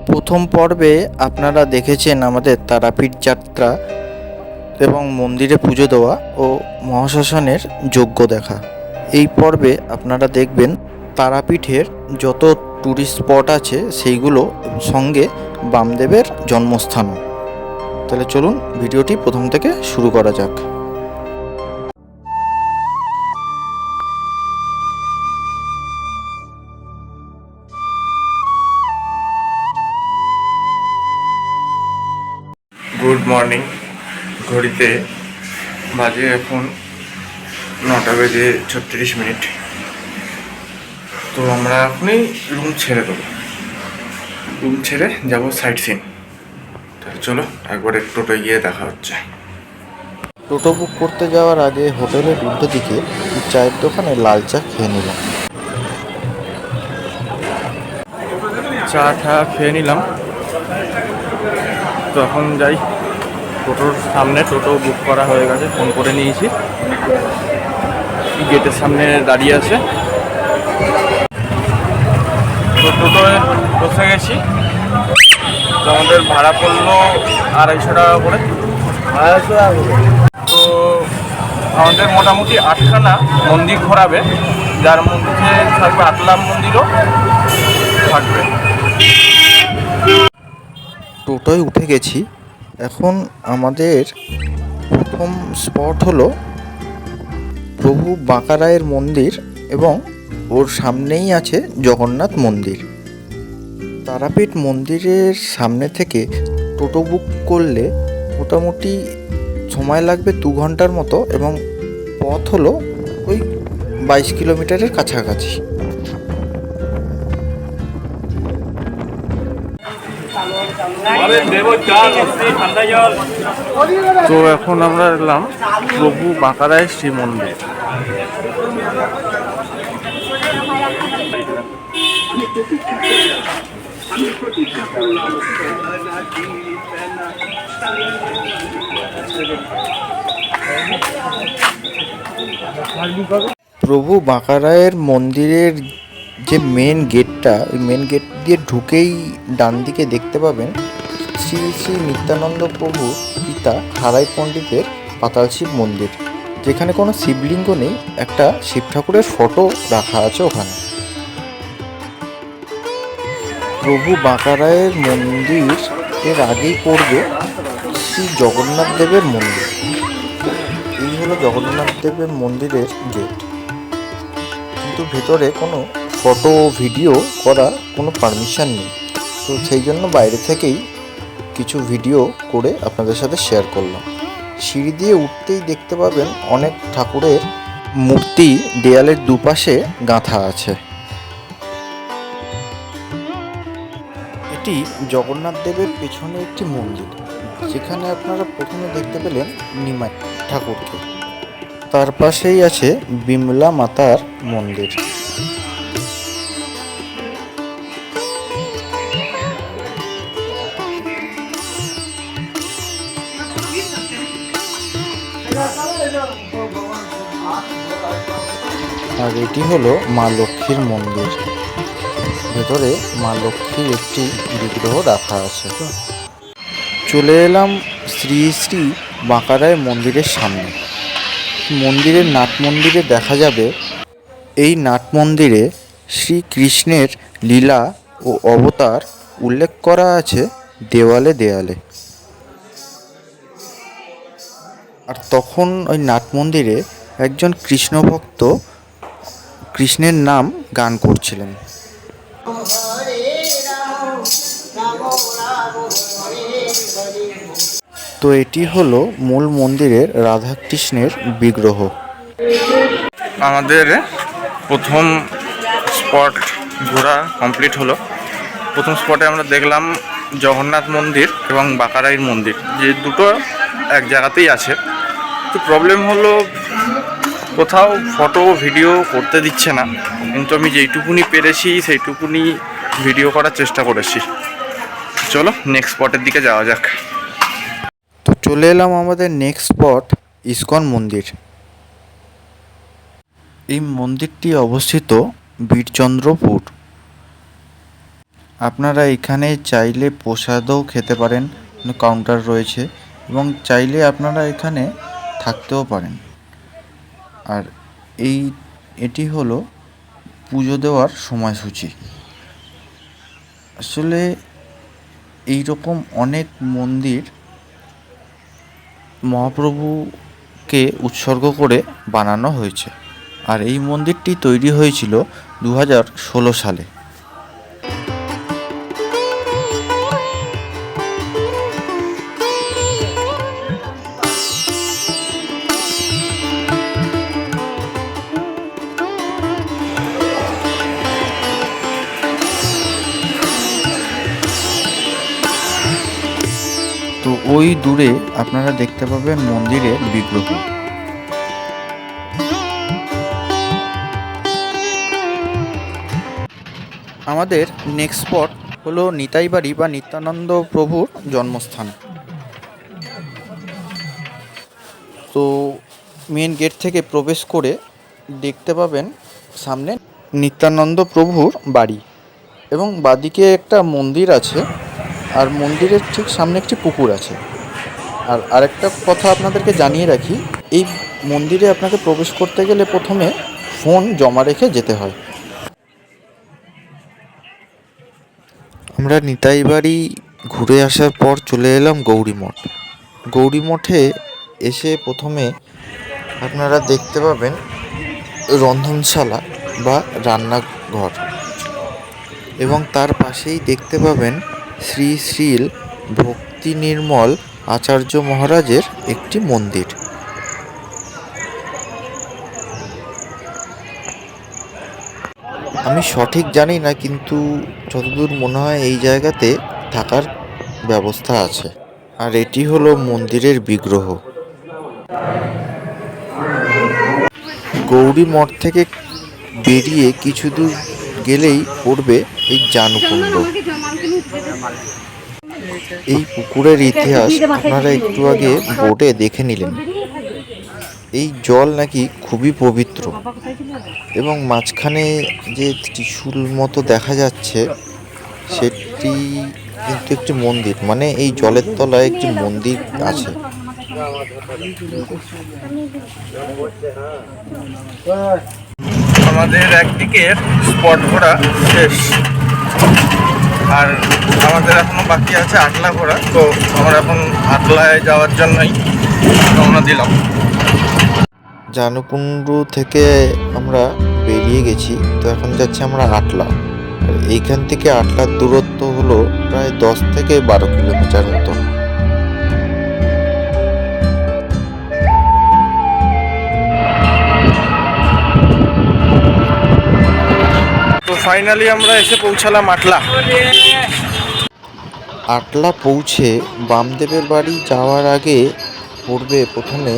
প্রথম পর্বে আপনারা দেখেছেন আমাদের তারাপীঠ যাত্রা এবং মন্দিরে পুজো দেওয়া ও মহাশ্মশানের যজ্ঞ দেখা। এই পর্বে আপনারা দেখবেন তারাপীঠের যত ট্যুরিস্ট স্পট আছে সেইগুলো, সঙ্গে বামদেবের জন্মস্থানও। তাহলে চলুন ভিডিওটি প্রথম থেকে শুরু করা যাক। Good morning. ঘড়িতে বাজে এখন 9:36। তো আমরা এখনই রুম ছেড়ে দেবো, রুম ছেড়ে যাবো সাইট সিন। তাহলে চলো একবারে টোটো গিয়ে দেখা হচ্ছে। টোটো বুক করতে যাওয়ার আগে হোটেলের উল্টো দিকে চায়ের দোকানে লাল চা খেয়ে নিলাম। চা খেয়ে নিলাম। তো এখন যাই টোটোর সামনে। টোটো বুক করা হয়ে গেছে, ফোন করে নিয়েছি, গেটের সামনে দাঁড়িয়ে আছে। তো টোটোয় বসে গেছি। তো আমাদের ভাড়া পড়লো 250 টাকা করে। তো আমাদের মোটামুটি 8খানা মন্দির ঘোরাবে, যার মধ্যে থাকবে আটলাম মন্দিরও থাকবে। টোটোয় উঠে গেছি। এখন আমাদের প্রথম স্পট হলো প্রভু বাঁকারায়ের মন্দির এবং ওর সামনেই আছে জগন্নাথ মন্দির। তারাপীঠ মন্দিরের সামনে থেকে টোটো বুক করলে মোটামুটি সময় লাগবে 2 ঘন্টার মতো এবং পথ হলো ওই 22 কিলোমিটারের কাছাকাছি। তো এখন আমরা এলাম প্রভু বাঁকারায় শ্রী মন্দির। প্রভু বাঁকারায়ের মন্দিরের যে মেন গেটটা, ওই মেন গেট দিয়ে ঢুকেই ডান দিকে দেখতে পাবেন শ্রী শ্রী নিত্যানন্দ প্রভু পিতা হারাই পণ্ডিতের পাতাল শিব মন্দির, যেখানে কোনো শিবলিঙ্গ নেই, একটা শিব ঠাকুরের ফটো রাখা আছে ওখানে। প্রভু বাঁকারায়ের মন্দির এর আগেই পড়বে শ্রী জগন্নাথ দেবের মন্দির। এই হলো জগন্নাথ দেবের মন্দিরের গেট, কিন্তু ভেতরে কোনো ফটো ভিডিও করা কোনো পারমিশন নেই। তো সেই জন্য বাইরে থেকেই কিছু ভিডিও করে আপনাদের সাথে শেয়ার করলাম। সিঁড়ি দিয়ে উঠতেই দেখতে পাবেন অনেক ঠাকুরের মূর্তি দেয়ালের দুপাশে গাঁথা আছে। এটি জগন্নাথ দেবের পেছনে একটি মন্দির, যেখানে আপনারা প্রথমে দেখতে পেলেন নিমাই ঠাকুরকে। তার পাশেই আছে বিমলা মাতার মন্দির। আর এটি হলো মা লক্ষ্মীর মন্দির। ভেতরে মা লক্ষ্মীর একটি বিগ্রহ রাখা আছে। চলে এলাম শ্রী শ্রী বাঁকারায় মন্দিরের সামনে। মন্দিরের নাট মন্দিরে দেখা যাবে, এই নাট মন্দিরে শ্রীকৃষ্ণের লীলা ও অবতার উল্লেখ করা আছে দেওয়ালে দেয়ালে। আর তখন ওই নাট মন্দিরে একজন কৃষ্ণ ভক্ত কৃষ্ণের নাম গান করছিলেন। তো এটি হলো মূল মন্দিরের রাধাকৃষ্ণের বিগ্রহ। আমাদের প্রথম স্পট ঘোরা কমপ্লিট হলো। প্রথম স্পটে আমরা দেখলাম জগন্নাথ মন্দির এবং বাঁকারাইয়ের মন্দির, যে দুটো এক জায়গাতেই আছে। তো প্রবলেম হলো কোথাও ফটো ভিডিও করতে দিচ্ছে না, কিন্তু আমি যেইটুকুনি পেরেছি সেইটুকুনি ভিডিও করার চেষ্টা করেছি। চলো নেক্সট স্পটের দিকে যাওয়া যাক। তো চলে এলাম আমাদের নেক্সট স্পট ইস্কন মন্দির। এই মন্দিরটি অবস্থিত বীরচন্দ্রপুর। আপনারা এখানে চাইলে প্রসাদও খেতে পারেন, কাউন্টার রয়েছে, এবং চাইলে আপনারা এখানে থাকতেও পারেন। আর এটি হলো পুজো দেওয়ার সময়সূচি। আসলে এই রকম অনেক মন্দির মহাপ্রভুকে উৎসর্গ করে বানানো হয়েছে। আর এই মন্দিরটি তৈরি হয়েছিল 2016 সালে। তো ওই দূরে আপনারা দেখতে পাবেন মন্দিরের বিগ্রহ। আমাদের নেক্সট স্পট হলো নিতাইবাড়ি বা নিত্যানন্দ প্রভুর জন্মস্থান। তো মেন গেট থেকে প্রবেশ করে দেখতে পাবেন সামনে নিত্যানন্দ প্রভুর বাড়ি, এবং বাদিকে একটা মন্দির আছে, আর মন্দিরের ঠিক সামনে একটি পুকুর আছে। আর আরেকটা কথা আপনাদেরকে জানিয়ে রাখি, এই মন্দিরে আপনাকে প্রবেশ করতে গেলে প্রথমে ফোন জমা রেখে যেতে হয়। আমরা নিতাইবাড়ি ঘুরে আসার পর চলে এলাম গৌরীমঠ। গৌরীমঠে এসে প্রথমে আপনারা দেখতে পাবেন রন্ধনশালা বা রান্নাঘর, এবং তার পাশেই দেখতে পাবেন শ্রী শ্রীল ভক্তি নির্মল আচার্য মহারাজের একটি মন্দির। আমি সঠিক জানি না, কিন্তু যতদূর মনে হয় এই জায়গাতে থাকার ব্যবস্থা আছে। আর এটি হলো মন্দিরের বিগ্রহ। গৌরী মঠ থেকে বেরিয়ে কিছু দূর গেলেই পড়বে এই জানুকুণ্ড। এই পুকুরের ইতিহাস আপনারা একটু আগে বোর্ডে দেখে নিলেন। এই জল নাকি খুবই পবিত্র, এবং মাঝখানে যে ত্রিশূল মতো দেখা যাচ্ছে সেটি কিন্তু একটি মন্দির, মানে এই জলের তলায় একটি মন্দির আছে। আমাদের একদিকে স্পট ঘোরা শেষ, আর আমাদের এখনো বাকি আছে আটলা ঘোরা। তো আমরা এখন আটলায় যাওয়ার জন্যই রওনা দিলাম। জানুকুণ্ডু থেকে আমরা বেরিয়ে গেছি, তো এখন যাচ্ছি আমরা আটলা। আর এইখান থেকে আটলার দূরত্ব হলো প্রায় 10 থেকে 12 কিলোমিটার মতো। তো ফাইনালি আমরা এসে পৌঁছালাম আটলা। আটলা পৌঁছে বামদেবের বাড়ি যাওয়ার আগে পড়বে প্রথমে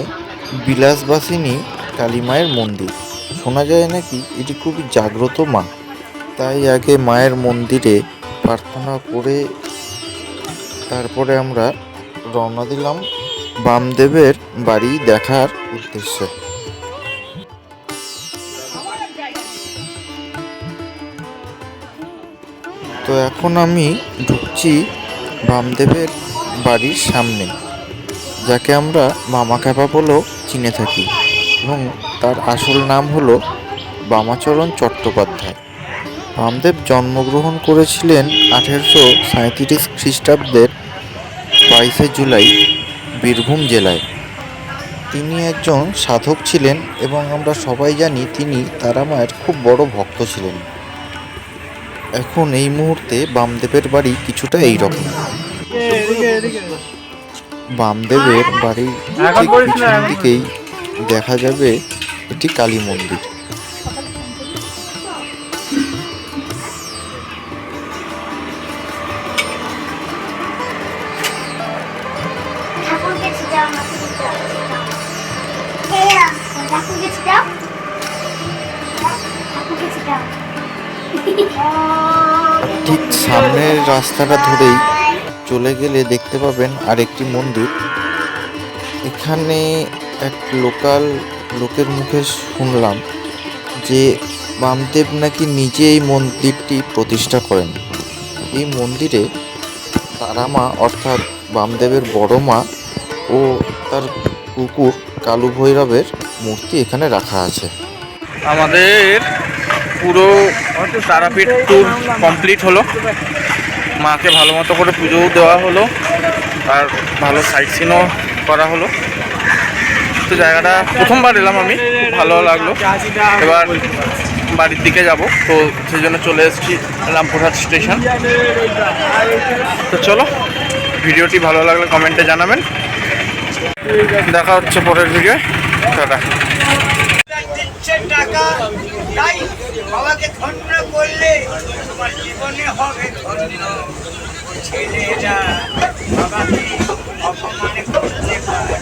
বিলাসবাসিনী কালী মায়ের মন্দির। শোনা যায় নাকি এটি খুবই জাগ্রত মা, তাই আগে মায়ের মন্দিরে প্রার্থনা করে তারপরে আমরা রওনা দিলাম বামদেবের বাড়ি দেখার উদ্দেশ্যে। তো এখন আমি ঢুকছি বামদেবের বাড়ির সামনে, যাকে আমরা মামা ক্যাপা বলেও চিনে থাকি, এবং তার আসল নাম হলো বামাচরণ চট্টোপাধ্যায়। বামদেব জন্মগ্রহণ করেছিলেন 1837 খ্রিস্টাব্দের 22শে জুলাই বীরভূম জেলায়। তিনি একজন সাধক ছিলেন, এবং আমরা সবাই জানি তিনি তারামায়ের খুব বড় ভক্ত ছিলেন। এখন এই মুহূর্তে বামদেবের বাড়ি কিছুটা এইরকম। বামদেবের বাড়ির ঠিক পিছন দিকেই দেখা যাবে একটি কালী মন্দির। ঠিক সামনের রাস্তাটা ধরেই চলে গেলে দেখতে পাবেন আরেকটি মন্দির। এখানে এক লোকাল লোকের মুখে শুনলাম যে বামদেব নাকি নিজে এই মন্দিরটি প্রতিষ্ঠা করেন। এই মন্দিরে তারা মা অর্থাৎ বামদেবের বড় মা ও তার কুকুর কালু ভৈরবের মূর্তি এখানে রাখা আছে। আমাদের পুরো তারাপীঠ ট্যুর কমপ্লিট হলো। মাকে ভালো মতো করে পুজোও দেওয়া হলো আর ভালো সাইট সিনও করা হলো। তো জায়গাটা প্রথমবার এলাম আমি, খুব ভালো লাগলো। এবার বাড়ির দিকে যাব, তো সেই জন্য চলে এসেছি রামপুরহাট স্টেশন। তো চলো, ভিডিওটি ভালো লাগলে কমেন্টে জানাবেন। দেখা হচ্ছে পরের ভিডিও। টাটা। দিচ্ছে টাকা, তাই বাবাকে ধন্য করলে তোমার জীবনে হবে ধন্য। ছেলেরা বাবাকে অপমান করতে পারে।